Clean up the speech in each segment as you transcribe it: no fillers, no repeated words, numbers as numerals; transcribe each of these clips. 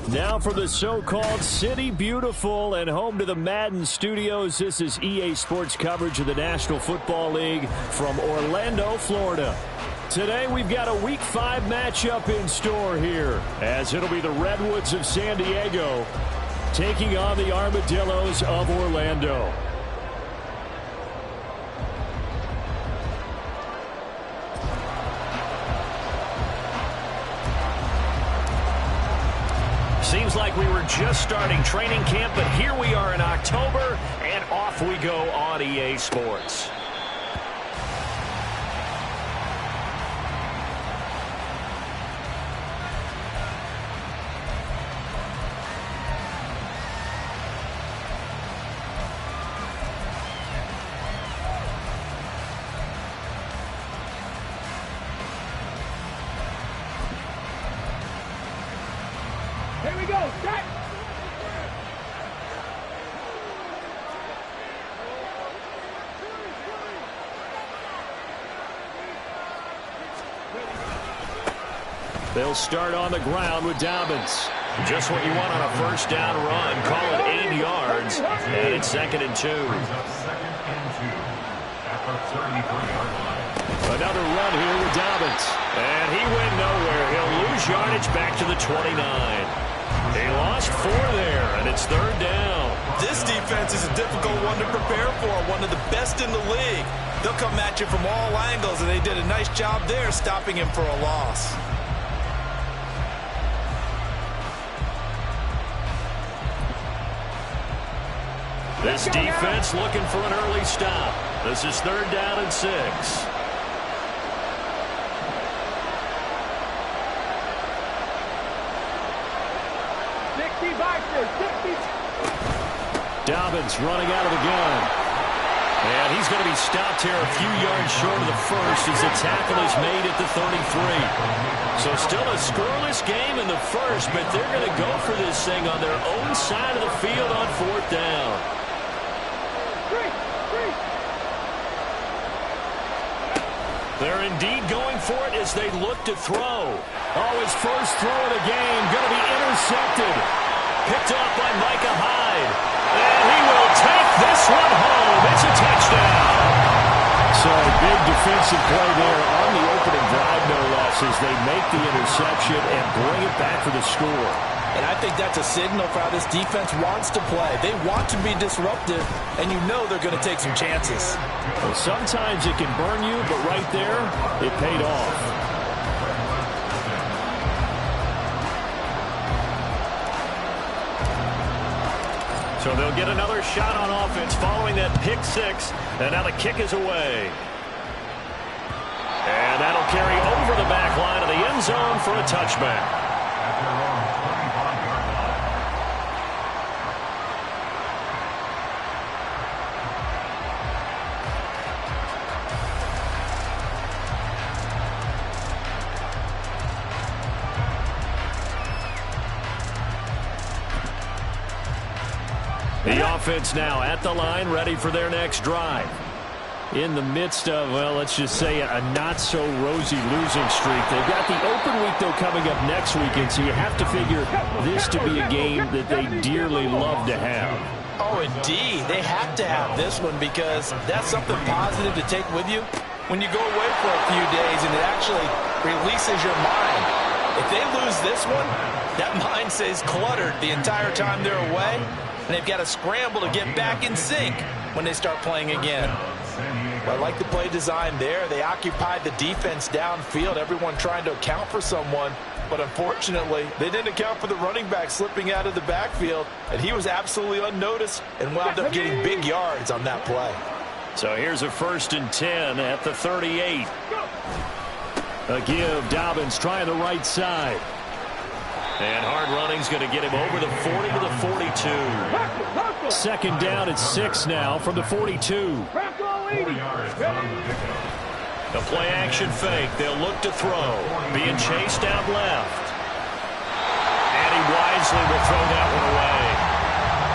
Now for the so-called City Beautiful and home to the Madden Studios. This is EA Sports coverage of the National Football League from Orlando, Florida. Today we've got a Week 5 matchup in store here, as it'll be the Redwoods of San Diego taking on the Armadillos of Orlando. Seems like we were just starting training camp, but here we are in October, and off we go on EA Sports. Here we go, set! They'll start on the ground with Dobbins. Just what you want on a first down run. Call it 8 yards, and it's 2nd and 2. Another run here with Dobbins. And he went nowhere. He'll lose yardage back to the 29. He lost 4 there, and it's 3rd down. This defense is a difficult one to prepare for, one of the best in the league. They'll come at you from all angles, and they did a nice job there stopping him for a loss. This defense looking for an early stop. This is 3rd down and 6. Dobbins running out of the gun. And he's going to be stopped here a few yards short of the first as the tackle is made at the 33. So still a scoreless game in the first, but they're going to go for this thing on their own side of the field on 4th down. They're indeed going for it as they look to throw. Oh, his first throw of the game going to be intercepted. Picked up by Micah Hyde. And he will take this one home. It's a touchdown. So big defensive play there on the opening drive, no less, as they make the interception and bring it back for the score. And I think that's a signal for how this defense wants to play. They want to be disruptive, and you know they're going to take some chances. Well, sometimes it can burn you, but right there, it paid off. So they'll get another shot on offense following that pick 6, and now the kick is away. And that'll carry over the back line of the end zone for a touchback. The offense now at the line, ready for their next drive. In the midst of, well, let's just say a not-so-rosy losing streak. They've got the open week, though, coming up next weekend, so you have to figure this to be a game that they dearly love to have. Oh, indeed. They have to have this one because that's something positive to take with you when you go away for a few days, and it actually releases your mind. If they lose this one, that mind stays cluttered the entire time they're away, and they've got to scramble to get back in sync when they start playing again. Well, I like the play design there. They occupied the defense downfield, everyone trying to account for someone, but unfortunately, they didn't account for the running back slipping out of the backfield, and he was absolutely unnoticed and wound up getting big yards on that play. So here's a 1st and 10 at the 38. A give, Dobbins trying the right side. And hard running's going to get him over the 40 to the 42. 2nd down at 6 now from the 42. The play action fake. They'll look to throw. Being chased out left. And he wisely will throw that one away.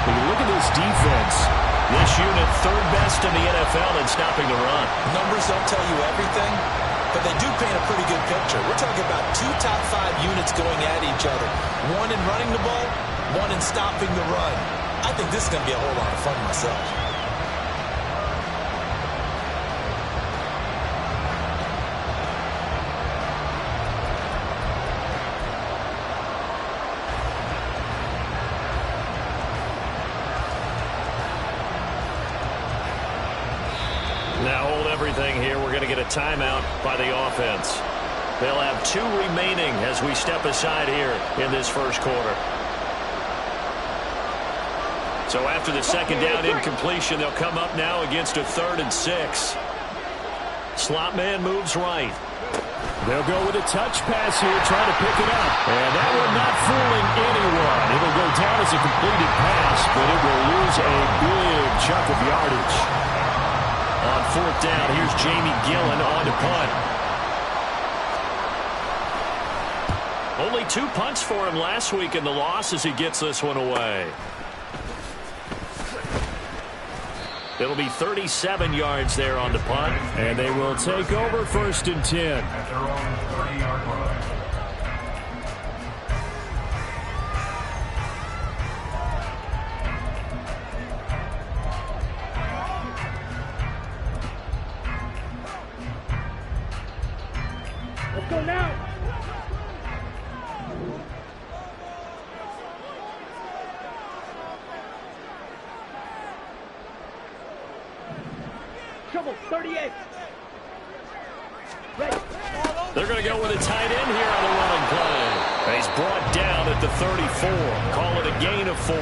When you look at this defense, this unit 3rd best in the NFL in stopping the run. Numbers don't tell you everything, but they do paint a pretty good picture. We're talking about 2 top 5 units going at each other. One in running the ball, one in stopping the run. I think this is going to be a whole lot of fun myself. Now hold everything here. We're going to get a timeout by the offense. They'll have 2 remaining as we step aside here in this first quarter. So after the second down incompletion, they'll come up now against a 3rd and 6. Slot man moves right. They'll go with a touch pass here, trying to pick it up. And that one not fooling anyone. It'll go down as a completed pass, but it will lose a big chunk of yardage. On 4th down, here's Jamie Gillen on to punt. Only 2 punts for him last week in the loss as he gets this one away. It'll be 37 yards there on the punt, and they will take over 1st and 10. At their own 30-yard line. Let's go now. Trouble, 38. Ready. They're going to go with a tight end here on the running play. He's brought down at the 34. Call it a gain of 4.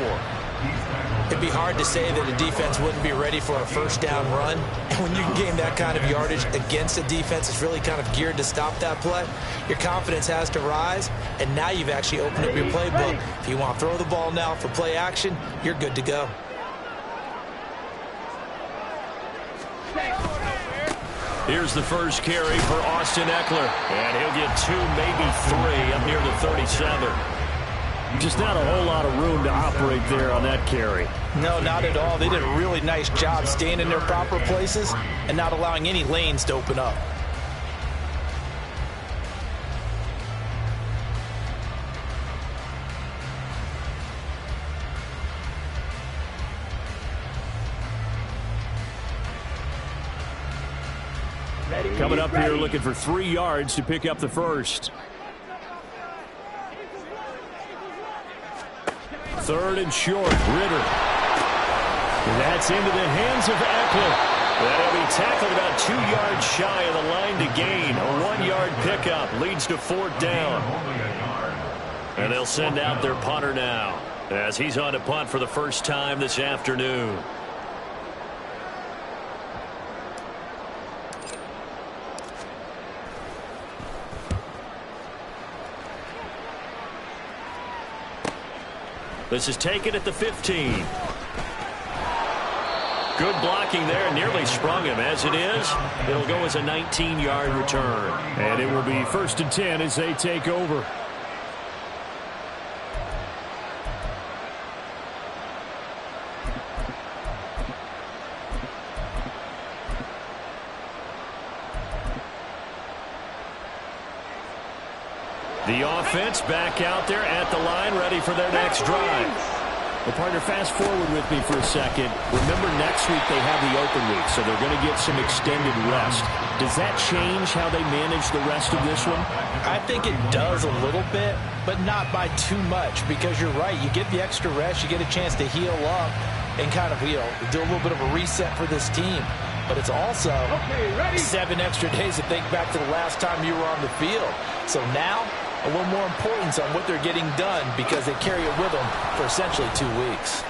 It'd be hard to say that a defense wouldn't be ready for a 1st down run. And when you can gain that kind of yardage against a defense that's really kind of geared to stop that play, your confidence has to rise, and now you've actually opened up your playbook. If you want to throw the ball now for play action, you're good to go. Here's the first carry for Austin Eckler. And he'll get 2, maybe 3 up near the 37. Just not a whole lot of room to operate there on that carry. No, not at all. They did a really nice job staying in their proper places and not allowing any lanes to open up. Coming up here looking for 3 yards to pick up the first. 3rd and short, Ritter. That's into the hands of Eckler. That'll be tackled about 2 yards shy of the line to gain. A 1-yard pickup leads to 4th down. And they'll send out their punter now as he's on to punt for the first time this afternoon. This is taken at the 15. Good blocking there. Nearly sprung him. As it is, it'll go as a 19-yard return. And it will be 1st and 10 as they take over. The offense back out there at the line, ready for their next drive. Well, partner, fast forward with me for a second. Remember, next week they have the open week, so they're going to get some extended rest. Does that change how they manage the rest of this one? I think it does a little bit, but not by too much, because you're right. You get the extra rest, you get a chance to heal up and kind of, do a little bit of a reset for this team. But it's also 7 extra days to think back to the last time you were on the field. So now, a little more importance on what they're getting done because they carry it with them for essentially 2 weeks.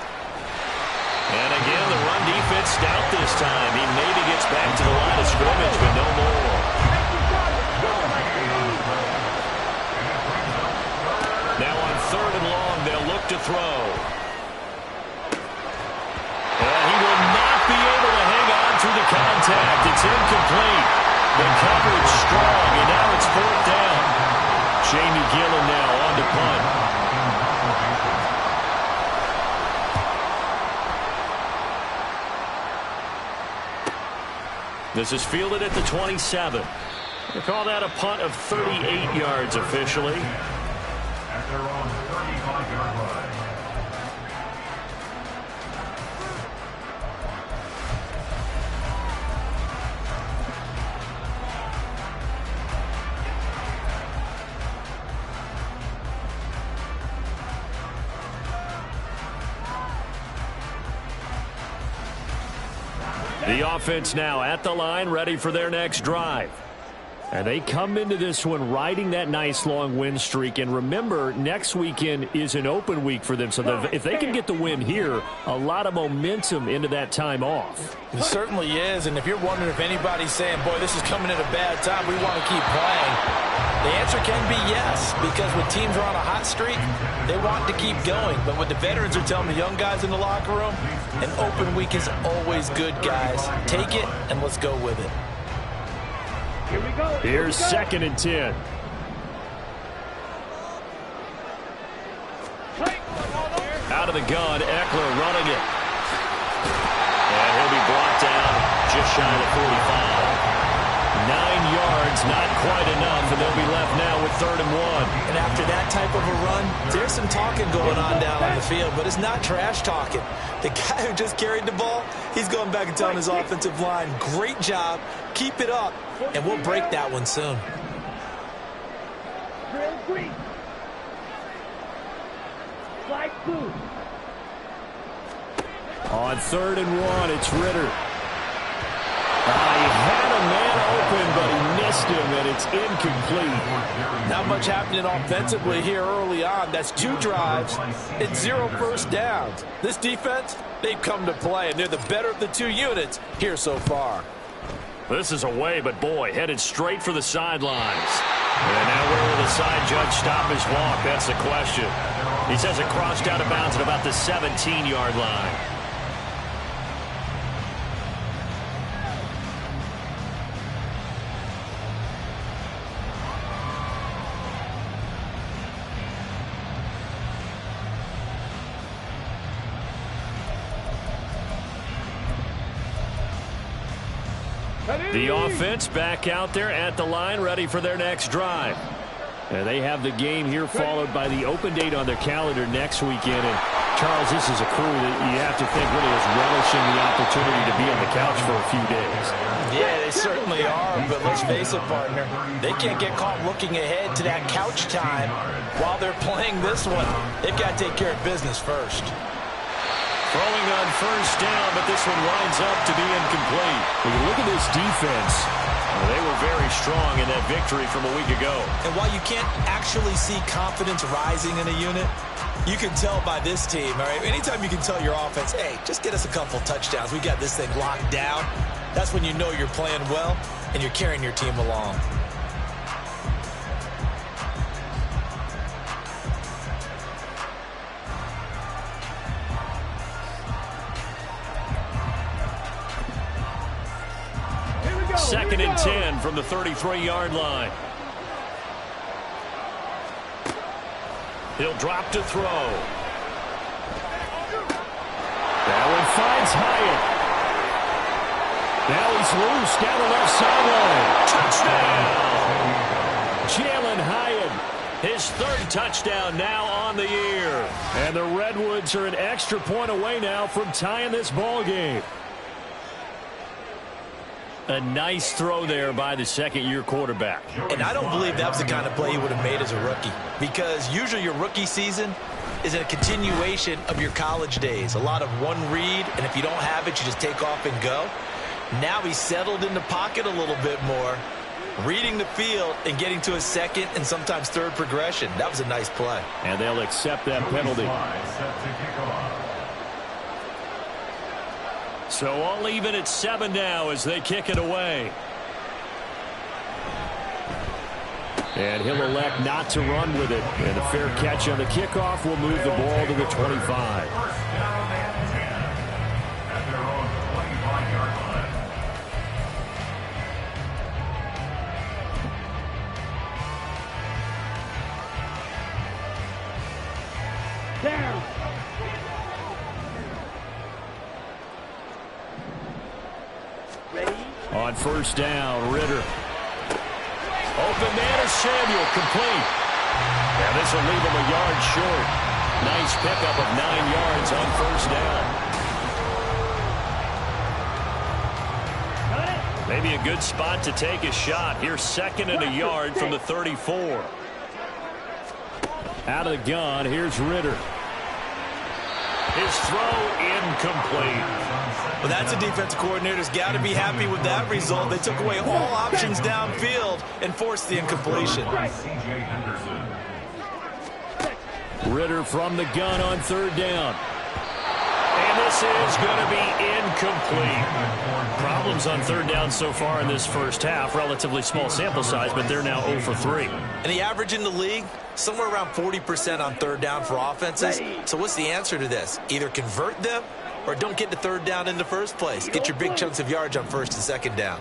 And again, the run defense stout this time. He maybe gets back to the line of scrimmage, but no more. Now on 3rd and long, they'll look to throw. And he will not be able to hang on through the contact. It's incomplete. The coverage strong, and now it's 4th down. Jamie Gillen now on to punt. This is fielded at the 27. They call that a punt of 38 yards officially. At their own 35-yard line. The offense now at the line, ready for their next drive. And they come into this one riding that nice long win streak. And remember, next weekend is an open week for them. So if they can get the win here, a lot of momentum into that time off. It certainly is. And if you're wondering if anybody's saying, boy, this is coming at a bad time, we want to keep playing, the answer can be yes. Because when teams are on a hot streak, they want to keep going. But what the veterans are telling the young guys in the locker room, an open week is always good, guys. Take it and let's go with it. Here we go. Here's 2nd and 10. Out of the gun, Eckler running it. And he'll be brought down just shy of 45. 9 yards, not quite enough, and they'll be left now with 3rd and 1. And after that type of a run, there's some talking going on down on the field, but it's not trash talking. The guy who just carried the ball, he's going back and telling his offensive line, great job, keep it up, and we'll break that one soon. Drill green. Flag blue. On 3rd and 1, it's Ritter. He had a man open, but he missed him, and it's incomplete. Not much happening offensively here early on. That's 2 drives and 0 first downs. This defense, they've come to play, and they're the better of the 2 units here so far. This is away, but boy, headed straight for the sidelines. And now where will the side judge stop his walk? That's the question. He says it crossed out of bounds at about the 17-yard line. The offense back out there at the line, ready for their next drive. And they have the game here followed by the open date on their calendar next weekend. And, Charles, this is a crew that you have to think really is relishing the opportunity to be on the couch for a few days. Yeah, they certainly are, but let's face it, partner. They can't get caught looking ahead to that couch time while they're playing this one. They've got to take care of business first. Throwing on 1st down, but this one winds up to be incomplete. When you look at this defense, they were very strong in that victory from a week ago. And while you can't actually see confidence rising in a unit, you can tell by this team, all right? Anytime you can tell your offense, hey, just get us a couple touchdowns. We got this thing locked down. That's when you know you're playing well and you're carrying your team along. Second and 10 from the 33-yard line. He'll drop to throw. That one finds Hyatt. Now he's loose down the left sideline. Touchdown! Jalen Hyatt, his 3rd touchdown now on the year. And the Redwoods are an extra point away now from tying this ball game. A nice throw there by the 2nd-year quarterback. And I don't believe that was the kind of play he would have made as a rookie, because usually your rookie season is a continuation of your college days. A lot of one read, and if you don't have it, you just take off and go. Now he's settled in the pocket a little bit more, reading the field and getting to a 2nd and sometimes 3rd progression. That was a nice play. And they'll accept that penalty. So all even at 7 now as they kick it away. And he'll elect not to run with it. And a fair catch on the kickoff will move the ball to the 25. Down. On 1st down, Ritter. Open man is Samuel, complete. And this will leave him a yard short. Nice pickup of 9 yards on first down. Maybe a good spot to take a shot. Here's 2nd and a yard from the 34. Out of the gun, here's Ritter. His throw incomplete. Well, that's a defensive coordinator's got to be happy with that result. They took away all options downfield and forced the incompletion. Ritter from the gun on 3rd down. And this is going to be incomplete. Problems on 3rd down so far in this first half. Relatively small sample size, but they're now 0 for 3. And the average in the league, somewhere around 40% on 3rd down for offenses. So what's the answer to this? Either convert them or don't get to 3rd down in the first place. Get your big chunks of yards on 1st and 2nd down.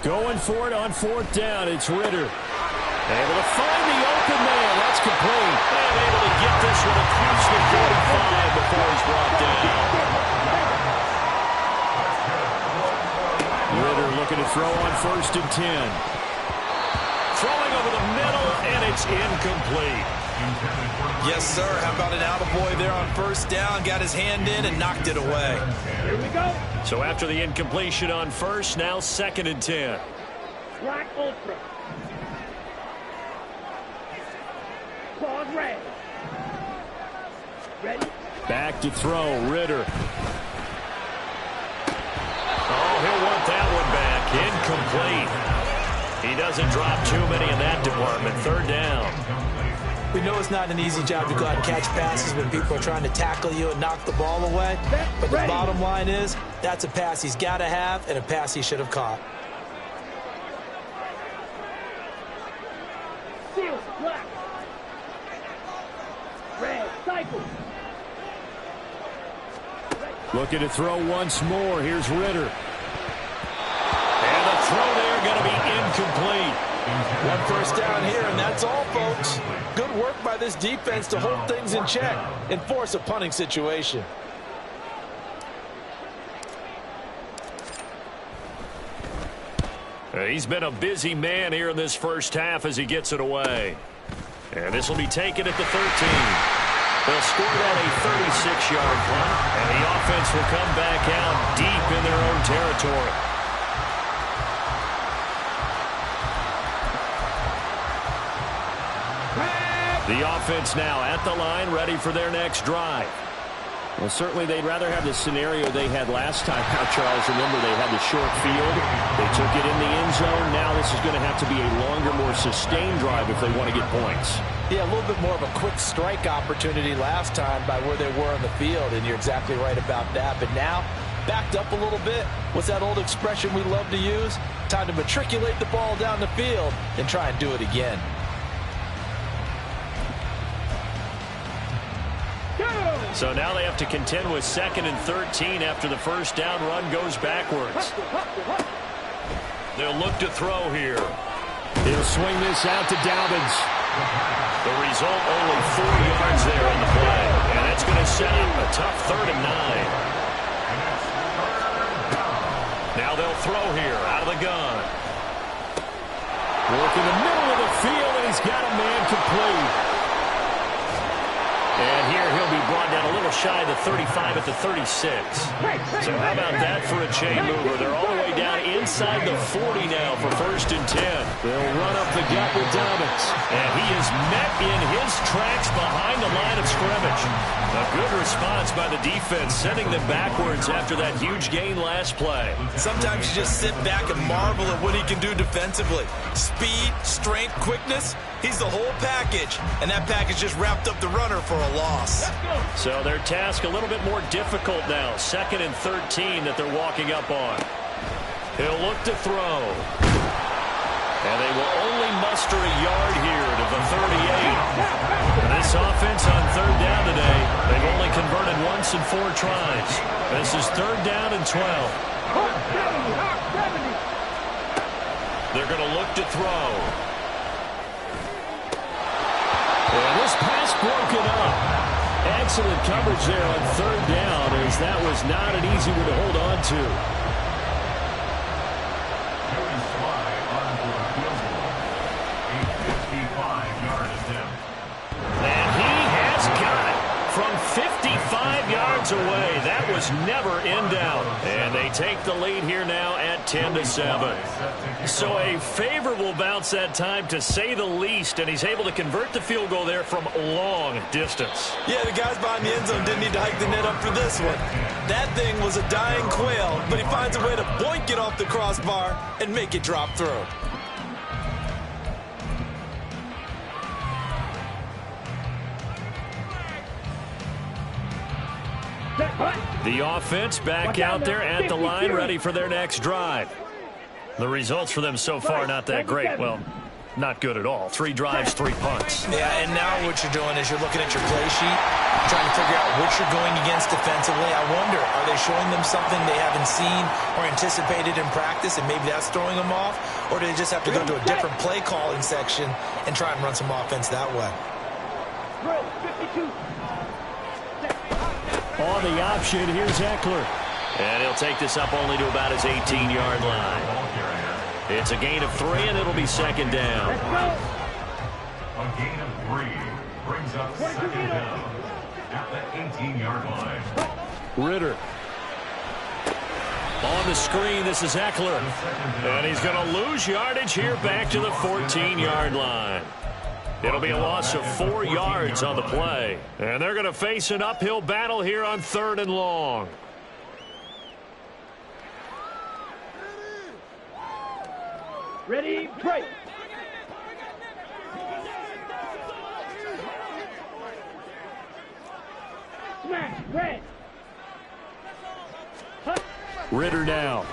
Going for it on 4th down. It's Ritter. Able to find the open man. That's complete. And able to get this one across the 45 before he's brought down. Ritter looking to throw on 1st and 10. Throwing over the middle, and it's incomplete. Yes, sir. How about an attaboy there on 1st down? Got his hand in and knocked it away. Here we go. So after the incompletion on 1st, now 2nd and 10. Black Ultra. Pause red. Ready? Back to throw, Ritter. Oh, he'll want that one back. Incomplete. He doesn't drop too many in that department. 3rd down. We know it's not an easy job to go out and catch passes when people are trying to tackle you and knock the ball away. But the bottom line is, that's a pass he's got to have and a pass he should have caught. Seal, black. Red, cycle. Looking to throw once more. Here's Ritter. And the throw there going to be incomplete. 1 1st down here, and that's all, folks. Good work by this defense to hold things in check and force a punting situation. He's been a busy man here in this first half as he gets it away. And this will be taken at the 13. They'll score that a 36-yard punt, and the offense will come back out deep in their own territory. The offense now at the line, ready for their next drive. Well, certainly they'd rather have the scenario they had last time out, Charles. Remember, they had the short field. They took it in the end zone. Now this is going to have to be a longer, more sustained drive if they want to get points. Yeah, a little bit more of a quick strike opportunity last time by where they were on the field, and you're exactly right about that. But now, backed up a little bit. What's that old expression we love to use? Time to matriculate the ball down the field and try and do it again. So now they have to contend with 2nd and 13 after the first down run goes backwards. They'll look to throw here. He'll swing this out to Dobbins. The result, only 4 yards there on the play. And that's going to set up a tough 3rd and 9. Now they'll throw here out of the gun. Work in the middle of the field, and he's got a man complete. And here he'll be brought down a little shy of the 35 at the 36. So how about that for a chain mover? They're all the way down inside the 40 now for 1st and 10. They'll run up the gut with Dobbins. And he is met in his tracks behind the line of scrimmage. A good response by the defense, sending them backwards after that huge gain last play. Sometimes you just sit back and marvel at what he can do defensively. Speed, strength, quickness. He's the whole package, and that package just wrapped up the runner for a loss. So their task a little bit more difficult now. 2nd and 13 that they're walking up on. He'll look to throw. And they will only muster a yard here to the 38. This offense on 3rd down today, they've only converted once in 4 tries. This is 3rd down and 12. They're going to look to throw. And this pass broken up. Excellent coverage there on 3rd down, as that was not an easy one to hold on to. yards away. That was never in doubt. And they take the lead here now at 10-7. So a favorable bounce that time, to say the least, and he's able to convert the field goal there from long distance. Yeah, the guys behind the end zone didn't need to hike the net up for this one. That thing was a dying quail, but he finds a way to boink it off the crossbar and make it drop through. The offense back out there at the line, ready for their next drive. The results for them so far, not that great. Well, not good at all. 3 drives, 3 punts. Yeah, and now what you're doing is you're looking at your play sheet, trying to figure out what you're going against defensively. I wonder, are they showing them something they haven't seen or anticipated in practice, and maybe that's throwing them off? Or do they just have to go to a different play calling section and try and run some offense that way? On the option, here's Eckler. And he'll take this up only to about his 18-yard line. It's a gain of 3, and it'll be second down. A gain of 3 brings up second down at the 18-yard line. Ritter. On the screen, this is Eckler. And he's going to lose yardage here back to the 14-yard line. It'll be a loss of 4 yards on the play. And they're going to face an uphill battle here on 3rd and long. Ready, break. Smash, red. Ritter now.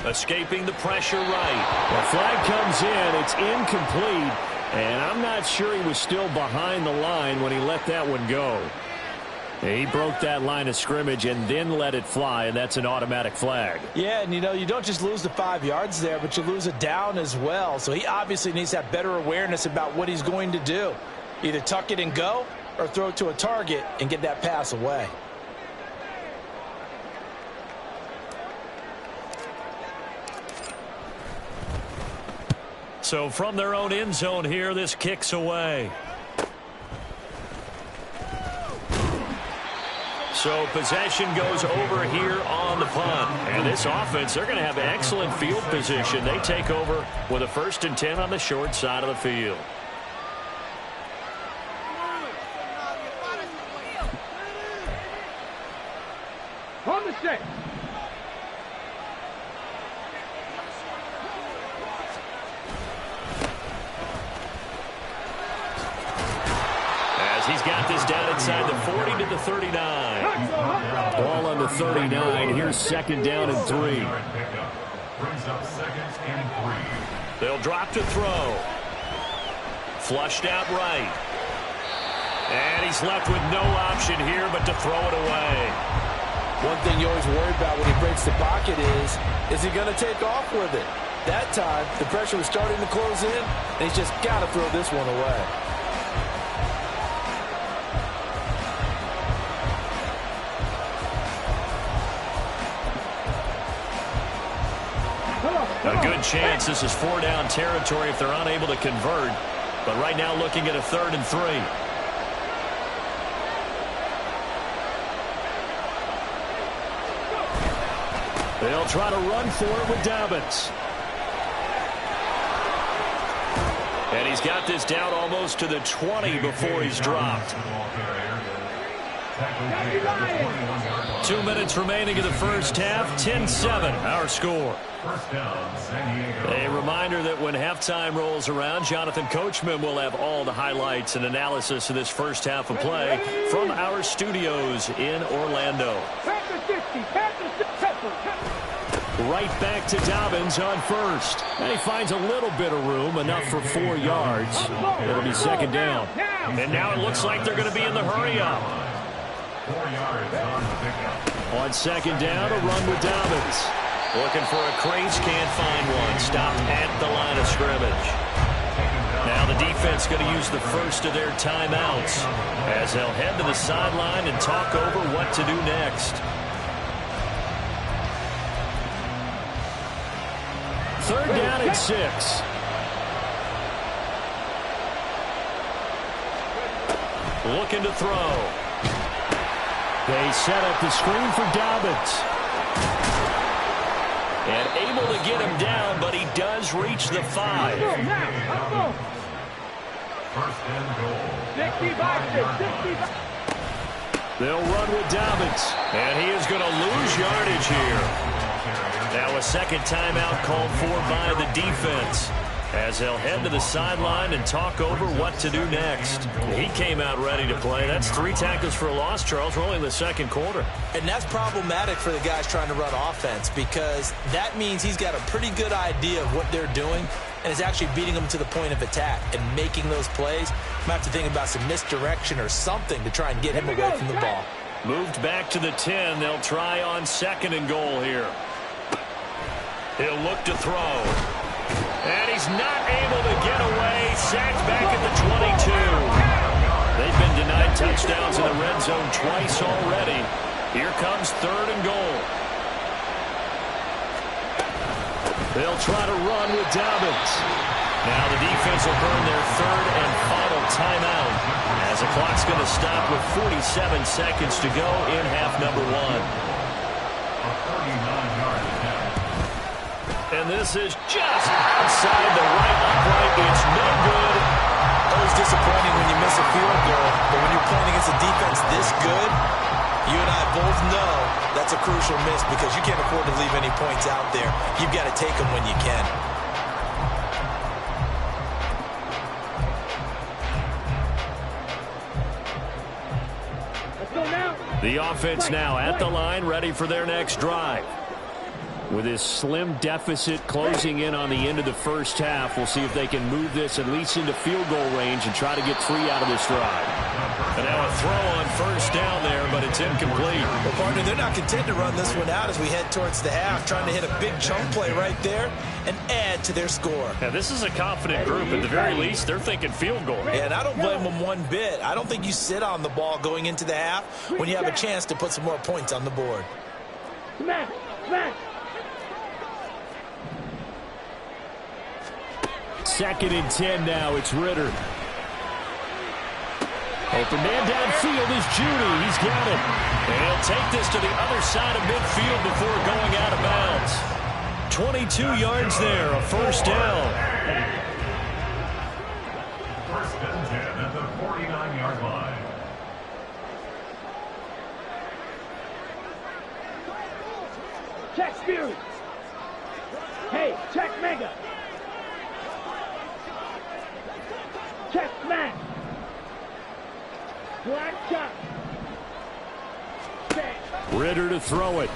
Escaping the pressure right. The flag comes in. It's incomplete. And I'm not sure he was still behind the line when he let that one go. He broke that line of scrimmage and then let it fly, and that's an automatic flag. Yeah, and you don't just lose the 5 yards there, but you lose it down as well. So he obviously needs to have better awareness about what he's going to do. Either tuck it and go or throw it to a target and get that pass away. So from their own end zone here, this kicks away. So possession goes over here on the punt. And this offense, they're going to have excellent field position. They take over with a 1st and 10 on the short side of the field. On the set. He's got this down inside the 40 to the 39. Ball on the 39. Here's 2nd down and 3. Brings up 2nd and 3. They'll drop to throw. Flushed out right. And he's left with no option here but to throw it away. One thing you always worry about when he breaks the pocket is he going to take off with it? That time, the pressure was starting to close in, and he's just got to throw this one away. A good chance this is 4-down territory if they're unable to convert. But right now looking at a 3rd and 3. They'll try to run for it with Dobbins. And he's got this down almost to the 20 before he's dropped. 2 minutes remaining in the first half. 10-7, our score. A reminder that when halftime rolls around, Jonathan Coachman will have all the highlights and analysis of this first half of play from our studios in Orlando. Right back to Dobbins on first. And he finds a little bit of room, enough for 4 yards. It'll be 2nd down. And now it looks like they're going to be in the hurry-up. 4 yards on the pickup. On 2nd down, a run with Dobbins. Looking for a crease, can't find one. Stopped at the line of scrimmage. Now the defense going to use the first of their timeouts as they'll head to the sideline and talk over what to do next. 3rd down and 6. looking to throw. They set up the screen for Dobbins. And able to get him down, but he does reach the 5. First and goal. 65. They'll run with Dobbins. And he is going to lose yardage here. Now a second timeout called for by the defense, as they'll head to the sideline and talk over what to do next. He came out ready to play. That's 3 tackles for a loss, Charles. We're only in the second quarter. And that's problematic for the guys trying to run offense, because that means he's got a pretty good idea of what they're doing and is actually beating them to the point of attack and making those plays. Might have to think about some misdirection or something to try and get him away from the ball. Moved back to the 10. They'll try on second and goal here. He'll look to throw. And he's not able to get away. Sacked back at the 22. They've been denied touchdowns in the red zone twice already. Here comes third and goal. They'll try to run with Dobbins. Now the defense will burn their third and final timeout, as the clock's going to stop with 47 seconds to go in half number 1. A 39-yard attempt. And this is just outside the right upright. It's no good. Always disappointing when you miss a field goal, but when you're playing against a defense this good, you and I both know that's a crucial miss, because you can't afford to leave any points out there. You've got to take them when you can. Let's go now. The offense now at the line, ready for their next drive. With this slim deficit closing in on the end of the first half, we'll see if they can move this at least into field goal range and try to get 3 out of this drive. And now a throw on first down there, but it's incomplete. Well, partner, they're not content to run this one out as we head towards the half, trying to hit a big chunk play right there and add to their score. Now, this is a confident group. At the very least, they're thinking field goal. Yeah, and I don't blame them one bit. I don't think you sit on the ball going into the half when you have a chance to put some more points on the board. Smash. Smash. Second and 10 now. It's Ritter. Open man downfield is Judy. He's got it. And he'll take this to the other side of midfield before going out of bounds. 22 yards there, a first down. First and 10 at the 49-yard line. Check Fury. Hey, check Mega. Check Smash. Black chop. Check. Ritter to throw it.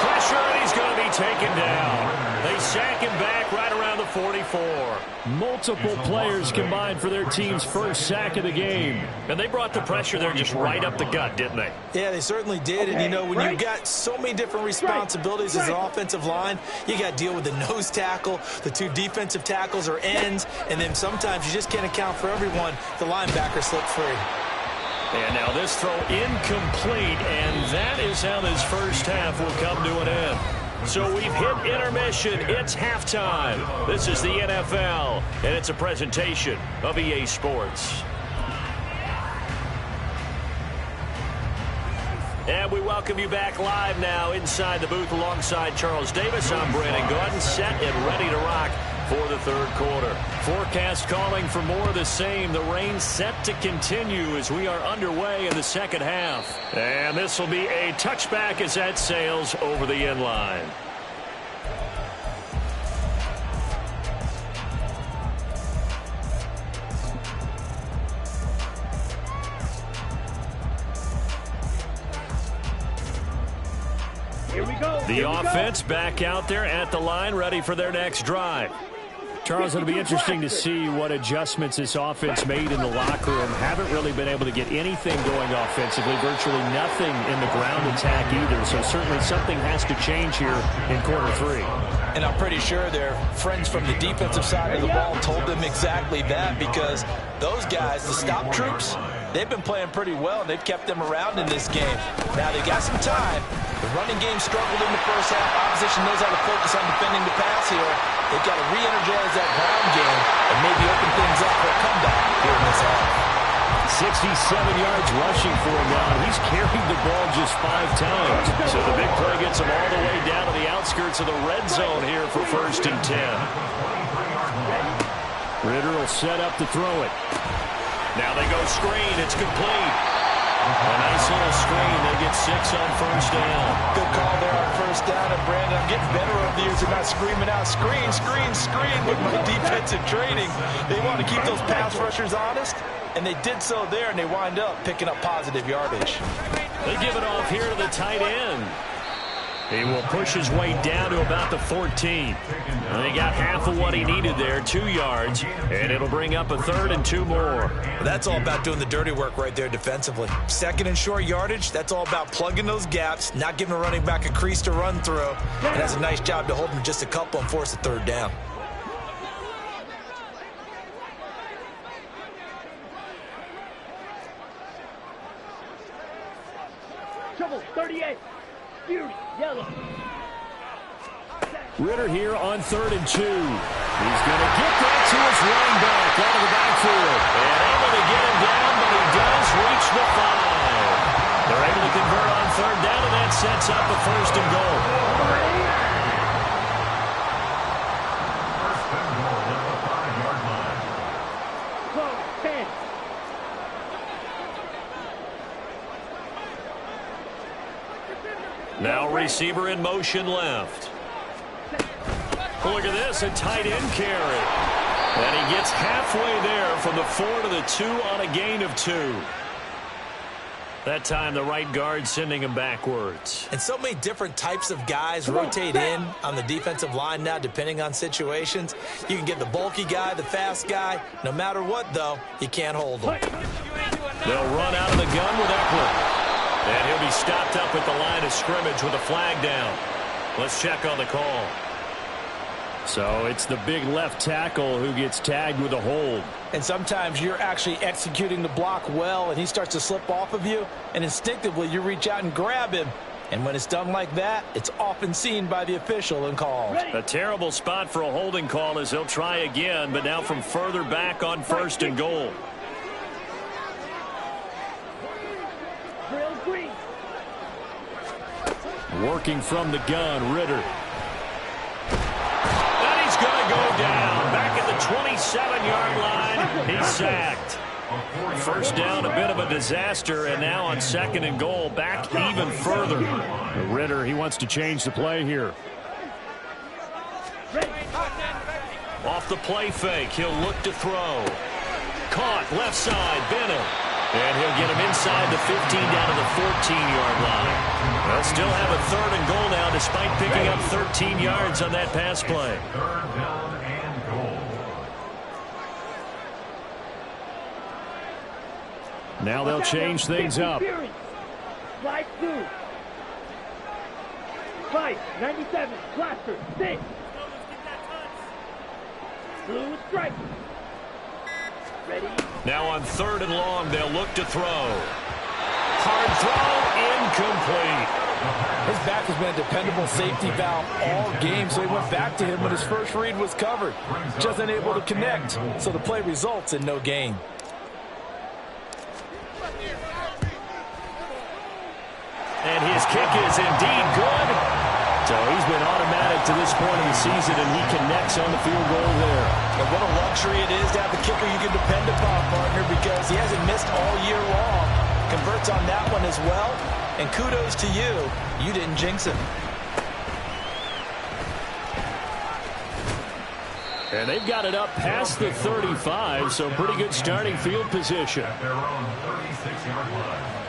Pressure, and he's going to be taken down. They sack him back right around the 44. Multiple players combined for their team's first sack of the game. And they brought the pressure there just right up the gut, didn't they? Yeah, they certainly did. And, you know, when you've got so many different responsibilities as an offensive line, you got to deal with the nose tackle, the 2 defensive tackles or ends, and then sometimes you just can't account for everyone. The linebacker slipped free. And now this throw incomplete, and that is how this first half will come to an end. So we've hit intermission. It's halftime. This is the NFL, and it's a presentation of EA Sports. And we welcome you back live now inside the booth alongside Charles Davis. I'm Brandon Gordon, set and ready to rock for the third quarter. Forecast calling for more of the same. The rain set to continue as we are underway in the second half. And this will be a touchback as that sails over the end line. Here we go. The offense back out there at the line, ready for their next drive. Charles, it'll be interesting to see what adjustments this offense made in the locker room. Haven't really been able to get anything going offensively, virtually nothing in the ground attack either. So certainly something has to change here in quarter 3. And I'm pretty sure their friends from the defensive side of the ball told them exactly that, because those guys, the stop troops, they've been playing pretty well, and they've kept them around in this game. Now, they got some time. The running game struggled in the first half. Opposition knows how to focus on defending the pass here. They've got to re-energize that ground game and maybe open things up for a comeback comeback here in this half. 67 yards rushing for him now, and he's carried the ball just 5 times. So the big play gets him all the way down to the outskirts of the red zone here for 1st and 10. Ritter will set up to throw it. Now they go screen. It's complete. A nice little screen. They get 6 on 1st down. Good call there on 1st down. And Brandon, I'm getting better over the years of not screaming out, screen, screen, screen with my defensive training. They want to keep those pass rushers honest, and they did so there, and they wind up picking up positive yardage. They give it off here to the tight end. He will push his way down to about the 14. And he got half of what he needed there, 2 yards, and it'll bring up a 3rd and 2 more. That's all about doing the dirty work right there defensively. 2nd and short yardage, that's all about plugging those gaps, not giving a running back a crease to run through. And that's a nice job to hold him just a couple and force a 3rd down. Trouble, 38. Fury, yellow. Ritter here on 3rd and 2. He's going to get that to his running back out of the backfield. And able to get him down, but he does reach the 5. They're able to convert on 3rd down, and that sets up a 1st and goal. First and goal at the 5-yard line. 12, 10. Now receiver in motion left. Look at this, a tight end carry. And he gets halfway there from the 4 to the 2 on a gain of 2. That time the right guard sending him backwards. And so many different types of guys rotate in on the defensive line now depending on situations. You can get the bulky guy, the fast guy. No matter what, though, you can't hold them. They'll run out of the gun with Eckler. And he'll be stopped up at the line of scrimmage with a flag down. Let's check on the call. So it's the big left tackle who gets tagged with a hold. And sometimes you're actually executing the block well, and he starts to slip off of you, and instinctively you reach out and grab him. And when it's done like that, it's often seen by the official and called. A terrible spot for a holding call as he'll try again, but now from further back on 1st and goal. Working from the gun, Ritter. And he's going to go down. Back at the 27-yard line, he's sacked. 1st down, a bit of a disaster, and now on 2nd and goal, back even further. Ritter, he wants to change the play here. Off the play fake, he'll look to throw. Caught, left side, Bennett. And he'll get him inside the 15 down to the 14-yard line. They'll still have a 3rd and goal now despite picking up 13 yards on that pass play. 3rd down and goal. Now they'll change things up. Slide through. 5, 97, blaster, 6. Blue strike. Ready. Now on 3rd and long, they'll look to throw. Hard throw, incomplete. His back has been a dependable safety valve all game, so he went back to him when his first read was covered. Just unable to connect, so the play results in no gain. And his kick is indeed good. So he's been automatic to this point in the season, and he connects on the field goal there. And what a luxury it is to have a kicker you can depend upon, partner, because he hasn't missed all year long. Converts on that one as well. And kudos to you. You didn't jinx him. And they've got it up past the 35, so pretty good starting field position. At their own 36-yard line.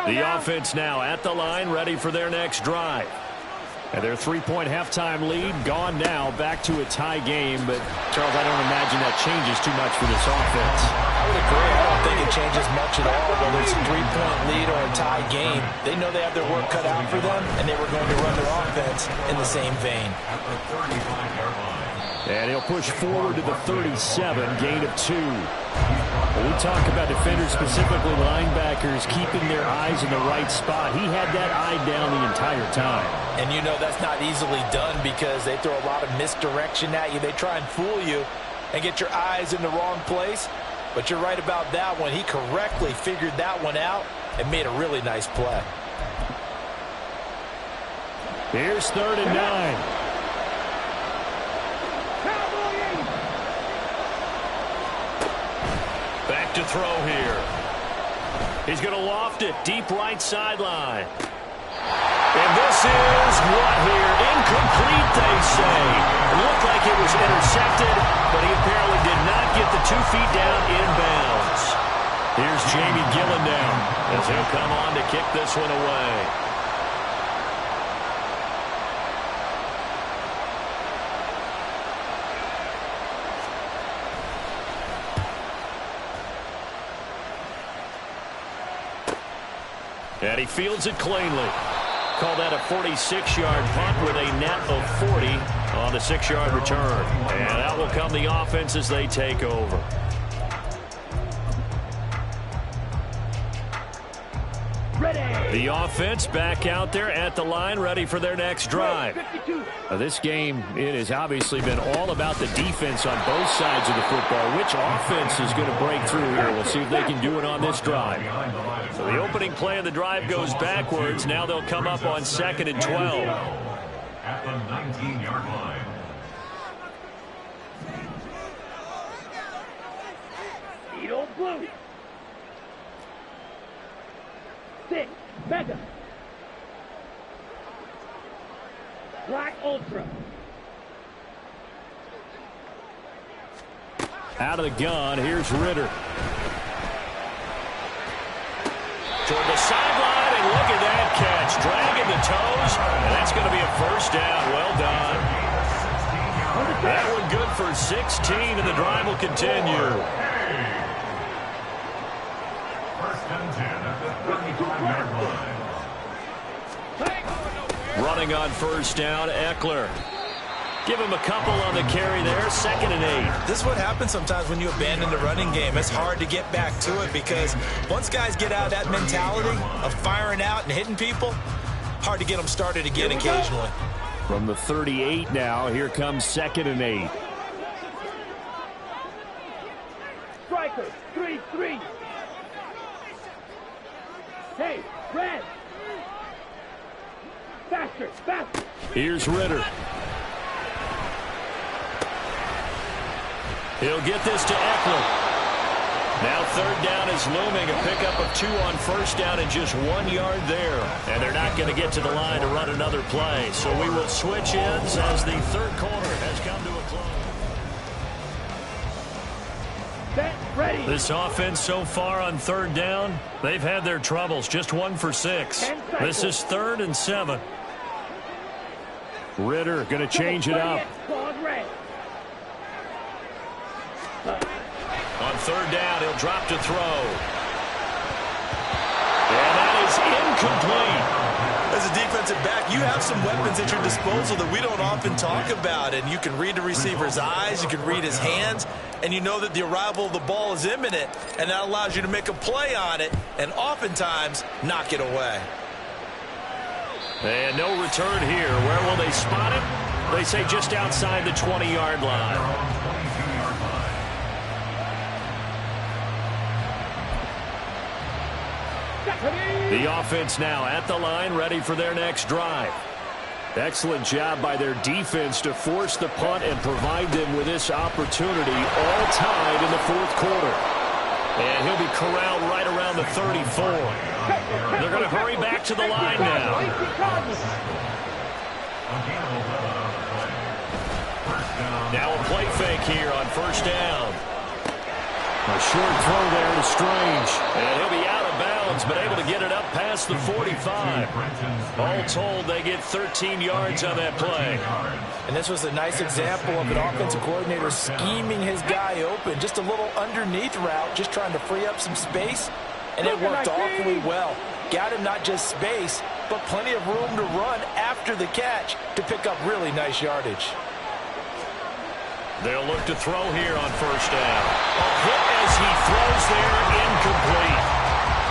The offense now at the line, ready for their next drive. And their 3-point halftime lead gone now, back to a tie game. But, Charles, I don't imagine that changes too much for this offense. I would agree. I don't think it changes much at all. Whether it's a 3-point lead or a tie game, they know they have their work cut out for them, and they were going to run their offense in the same vein. At the 35-yard line. And he'll push forward to the 37, gain of 2. When we talk about defenders, specifically linebackers, keeping their eyes in the right spot. He had that eye down the entire time. And you know that's not easily done because they throw a lot of misdirection at you. They try and fool you and get your eyes in the wrong place. But you're right about that one. He correctly figured that one out and made a really nice play. Here's 3rd and 9. Back to throw here. He's going to loft it deep right sideline. And this is what here? Incomplete, they say. It looked like it was intercepted, but he apparently did not get the 2 feet down inbounds. Here's Jamie Gillen now as he'll come on to kick this one away. And he fields it cleanly. Call that a 46-yard punt with a net of 40 on the 6-yard return. And out will come the offense as they take over. The offense back out there at the line, ready for their next drive. This game, it has obviously been all about the defense on both sides of the football. Which offense is going to break through here? We'll see if they can do it on this drive. So the opening play of the drive goes backwards. Now they'll come up on 2nd and 12. At the 19-yard line. Edo blue. 6, Mega. Black Ultra. Out of the gun, here's Ritter. Toward the sideline, and look at that catch. Dragging the toes, and that's going to be a 1st down. Well done. That one good for 16, and the drive will continue. 1st and 10 at the 35-yard line. Running on 1st down, Eckler. Give him a couple on the carry there, 2nd and 8. This is what happens sometimes when you abandon the running game. It's hard to get back to it because once guys get out of that mentality of firing out and hitting people, hard to get them started again occasionally. From the 38 now, here comes 2nd and 8. Striker, 3-3. Hey, Red. Faster, faster. Here's Ritter. He'll get this to Eckler. Now 3rd down is looming. A pickup of 2 on 1st down and just 1 yard there. And they're not going to get to the line to run another play. So we will switch ends as the 3rd quarter has come to a close. Set, ready. This offense so far on 3rd down, they've had their troubles. Just 1 for 6. This is 3rd and 7. Ritter going to change it up. On 3rd down, he'll drop to throw. And that is incomplete. As a defensive back, you have some weapons at your disposal that we don't often talk about. And you can read the receiver's eyes, you can read his hands, and you know that the arrival of the ball is imminent. And that allows you to make a play on it and oftentimes knock it away. And no return here. Where will they spot him? They say just outside the 20-yard line. The offense now at the line, ready for their next drive. Excellent job by their defense to force the punt and provide them with this opportunity, all tied in the 4th quarter. And he'll be corralled right around the 34. They're going to hurry back to the line now. Now a play fake here on 1st down. A short throw there to Strange. And he'll be out of bounds, but able to get it up past the 45. All told, they get 13 yards on that play. And this was a nice example of an offensive coordinator scheming his guy open. Just a little underneath route, just trying to free up some space. And it worked awfully well. Got him not just space, but plenty of room to run after the catch to pick up really nice yardage. They'll look to throw here on first down. A hit as he throws there, incomplete.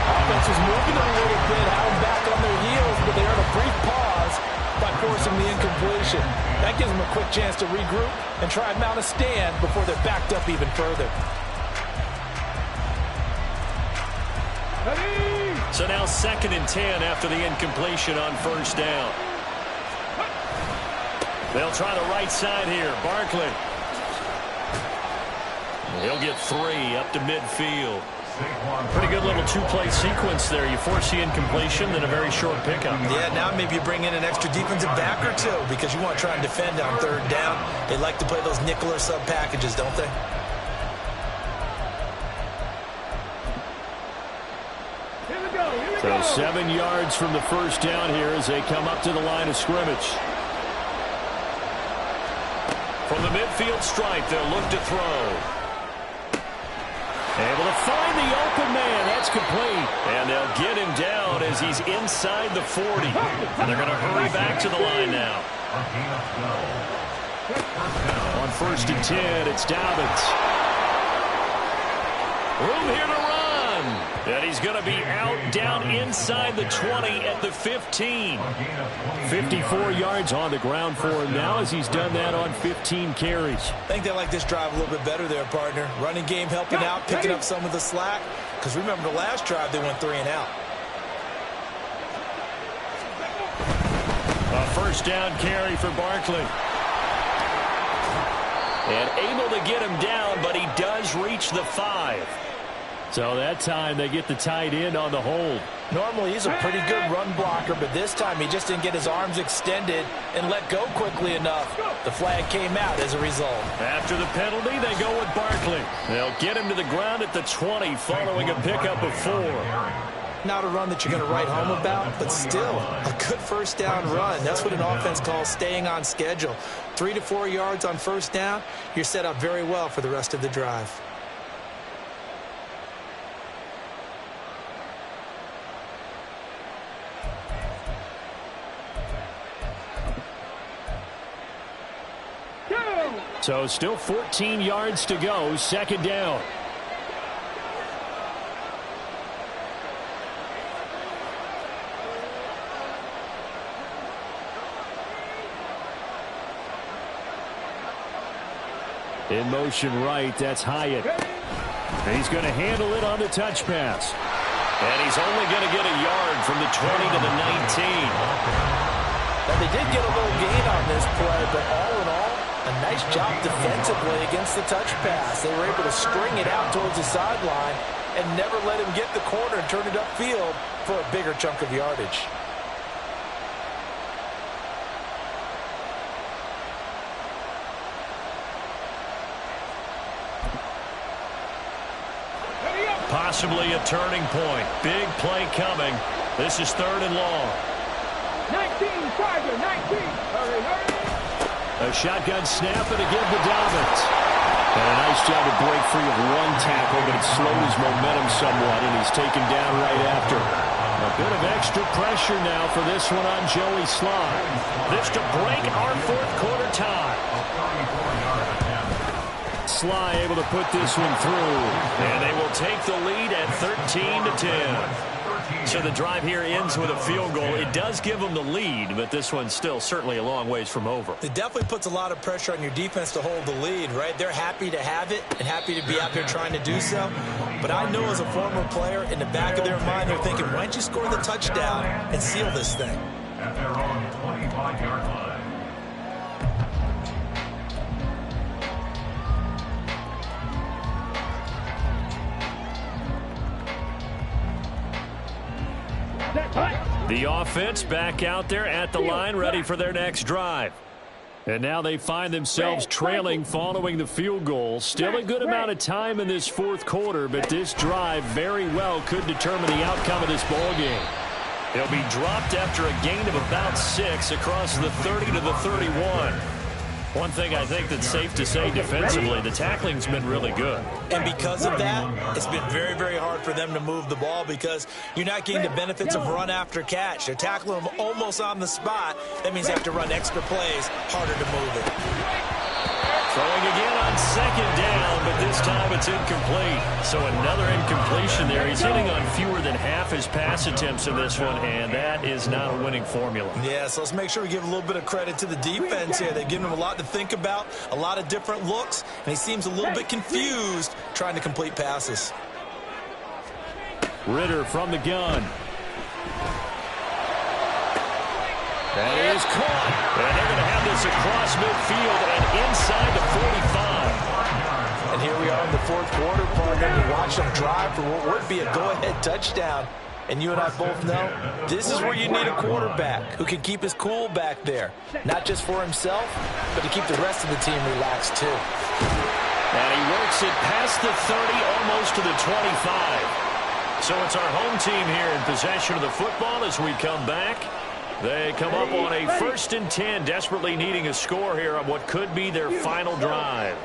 Offense was moving a little bit, having back on their heels, but they earned a brief pause by forcing the incompletion. That gives them a quick chance to regroup and try and mount a stand before they're backed up even further. So now 2nd and 10 after the incompletion on first down. They'll try the right side here. Barkley. He'll get 3 up to midfield. Pretty good little two-play sequence there. You force the incompletion, then a very short pickup. Yeah, now maybe you bring in an extra defensive back or two because you want to try and defend on 3rd down. They like to play those nickel or sub packages, don't they? So 7 yards from the first down here as they come up to the line of scrimmage. From the midfield stripe, they'll look to throw. Able to find the open man. That's complete. And they'll get him down as he's inside the 40. And they're going to hurry back to the line now. On 1st and 10, it's Dobbins. Room here to run. And he's going to be out down inside the 20 at the 15. 54 yards on the ground for him now as he's done that on 15 carries. I think they like this drive a little bit better there, partner. Running game helping out, picking up some of the slack. Because remember the last drive, they went 3 and out. A first down carry for Barkley. And able to get him down, but he does reach the 5. So that time they get the tight end on the hold. Normally he's a pretty good run blocker, but this time he just didn't get his arms extended and let go quickly enough. The flag came out as a result. After the penalty, they go with Barkley. They'll get him to the ground at the 20 following a pickup of 4. Not a run that you're going to write home about, but still a good first down run. That's what an offense calls staying on schedule. 3 to 4 yards on first down, you're set up very well for the rest of the drive. So still 14 yards to go, 2nd down. In motion right, that's Hyatt. He's going to handle it on the touch pass. And he's only going to get a yard from the 20 to the 19. Now they did get a little gain on this play, but all in all, a nice job defensively against the touch pass. They were able to string it out towards the sideline and never let him get the corner and turn it upfield for a bigger chunk of yardage. Possibly a turning point. Big play coming. This is 3rd and long. 19, Tiger, 19. Hurry, hurry. A shotgun snap and again to Dobbins. And a nice job to break free of one tackle, but it slowed his momentum somewhat, and he's taken down right after. A bit of extra pressure now for this one on Joey Sly. This to break our 4th quarter tie. Sly able to put this one through. And they will take the lead at 13 to 10. So the drive here ends with a field goal. It does give them the lead, but this one's still certainly a long ways from over. It definitely puts a lot of pressure on your defense to hold the lead, right? They're happy to have it and happy to be out there trying to do so. But I know as a former player, in the back of their mind, they're thinking, why don't you score the touchdown and seal this thing? At their own 25-yard line. The offense back out there at the line, ready for their next drive. And now they find themselves trailing following the field goal. Still a good amount of time in this 4th quarter, but this drive very well could determine the outcome of this ball game. He'll be dropped after a gain of about 6 across the 30 to the 31. One thing I think that's safe to say defensively, the tackling's been really good. And because of that, it's been very, very hard for them to move the ball because you're not getting the benefits of run after catch. They're tackling them almost on the spot. That means they have to run extra plays, harder to move it. Throwing again on second down, but this time it's incomplete. So another incompletion there. He's hitting on fewer than half his pass attempts in this one, and that is not a winning formula. Yeah, so let's make sure we give a little bit of credit to the defense here. They've given him a lot to think about, a lot of different looks, and he seems a little bit confused trying to complete passes. Ritter from the gun. That is caught. And they're going to have this across midfield and inside the 45. And here we are in the fourth quarter, partner. We watch them drive for what would be a go-ahead touchdown. And you and I both know this is where you need a quarterback who can keep his cool back there. Not just for himself, but to keep the rest of the team relaxed too. And he works it past the 30, almost to the 25. So it's our home team here in possession of the football as we come back. They come up on a 1st and 10, desperately needing a score here on what could be their final drive.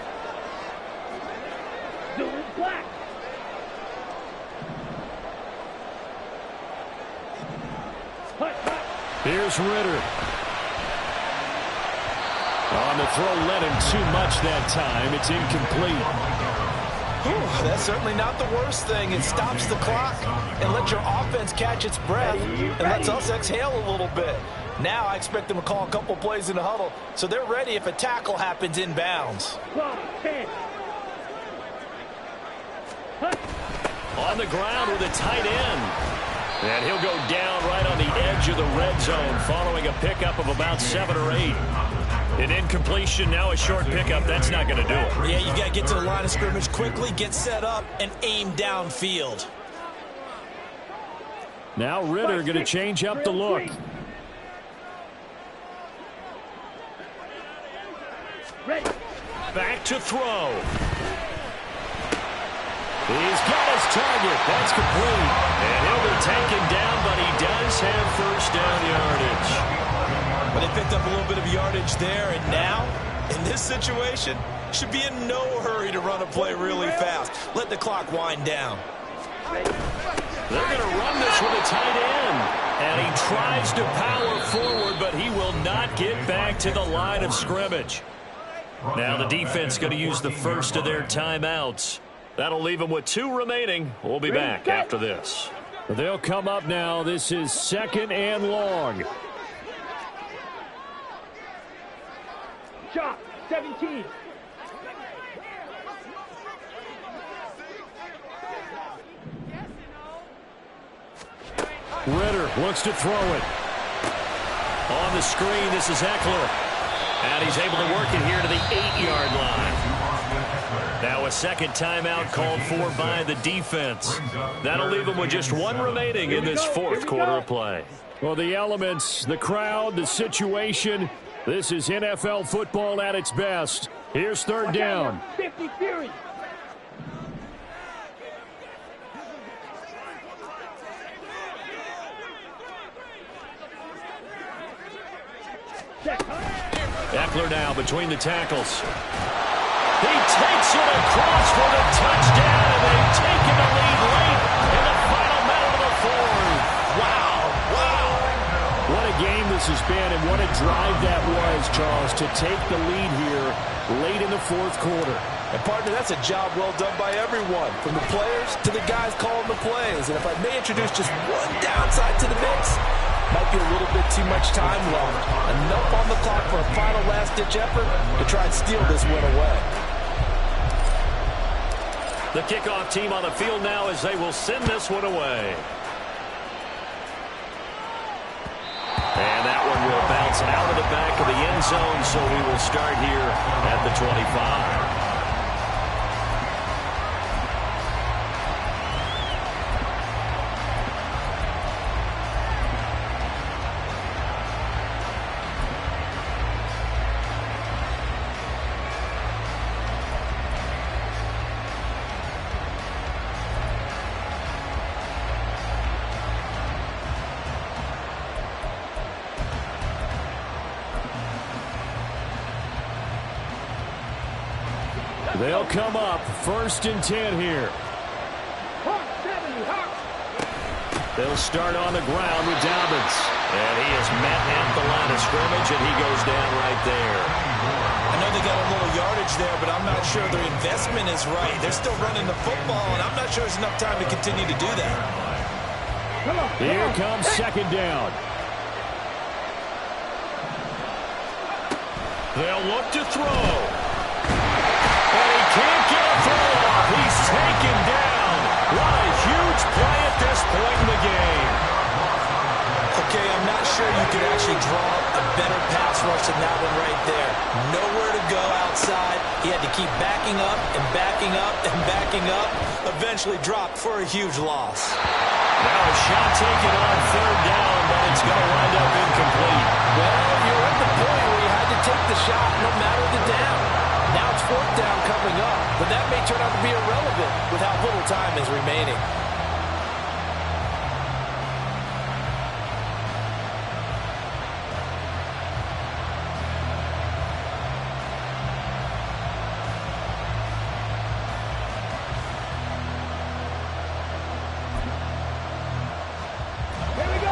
Here's Ritter. On the throw, led him too much that time. It's incomplete. That's certainly not the worst thing. It stops the clock and lets your offense catch its breath and lets us exhale a little bit. Now I expect them to call a couple plays in the huddle so they're ready if a tackle happens inbounds. On the ground with a tight end. And he'll go down right on the edge of the red zone following a pickup of about 7 or 8. An incompletion, now a short pickup. That's not going to do it. Yeah, you got to get to the line of scrimmage quickly, get set up, and aim downfield. Now Ritter going to change up the look. Back to throw. He's got his target. That's complete. And he'll be taken down, but he does have first down yardage. But they picked up a little bit of yardage there, and now, in this situation, should be in no hurry to run a play really fast. Let the clock wind down. They're going to run this with a tight end. And he tries to power forward, but he will not get back to the line of scrimmage. Now the defense going to use the first of their timeouts. That'll leave them with 2 remaining. We'll be back after this. They'll come up now. This is 2nd and long. Shot, 17. Ritter looks to throw it. On the screen, this is Eckler. And he's able to work it here to the 8-yard line. Now a second timeout called for by the defense. That'll leave them with just 1 remaining in this fourth quarter of play. Well, the elements, the crowd, the situation, this is NFL football at its best. Here's 3rd down. 50 Fury. Eckler now between the tackles. He takes it across for the touchdown, and they've taken the lead late in the final minute of the fourth. Wow, wow. What a game this has been, and what a drive that was, Charles, to take the lead here late in the fourth quarter. And, partner, that's a job well done by everyone, from the players to the guys calling the plays. And if I may introduce just one downside to the mix, might be a little bit too much time left. Enough on the clock for a final last-ditch effort to try and steal this win away. The kickoff team on the field now as they will send this one away. And that one will bounce out of the back of the end zone, so we will start here at the 25. They'll come up 1st and 10 here. Hawk 70, Hawk. They'll start on the ground with Dobbins. And he is met at the line of scrimmage, and he goes down right there. I know they got a little yardage there, but I'm not sure their investment is right. They're still running the football, and I'm not sure there's enough time to continue to do that. Here comes second down. They'll look to throw. And he can't get a throw off. He's taken down. What a huge play at this point in the game. Okay, I'm not sure you could actually draw a better pass rush than that one right there. Nowhere to go outside. He had to keep backing up and backing up and backing up. Eventually dropped for a huge loss. Now a shot taken on third down, but it's going to wind up incomplete. Well, you're at the point where you had to take the shot no matter the down. Now it's fourth down coming up, but that may turn out to be irrelevant with how little time is remaining.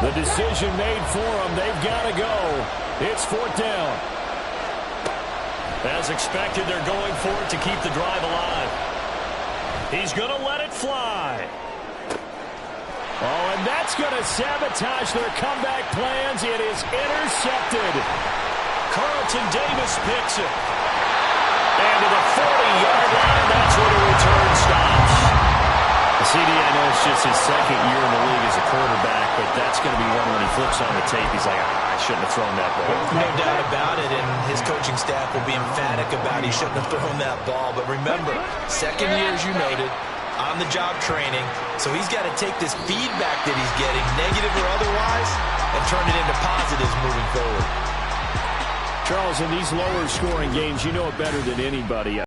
The decision made for them. They've got to go. It's fourth down. As expected, they're going for it to keep the drive alive. He's going to let it fly. Oh, and that's going to sabotage their comeback plans. It is intercepted. Carlton Davis picks it. And to the 40-yard line, that's where the return stops. CD, I know it's just his second year in the league as a quarterback, but that's going to be one when he flips on the tape. He's like, I shouldn't have thrown that ball. No doubt about it, and his coaching staff will be emphatic about he shouldn't have thrown that ball. But remember, second year, as you noted, on-the-job training, so he's got to take this feedback that he's getting, negative or otherwise, and turn it into positives moving forward. Charles, in these lower-scoring games, you know it better than anybody.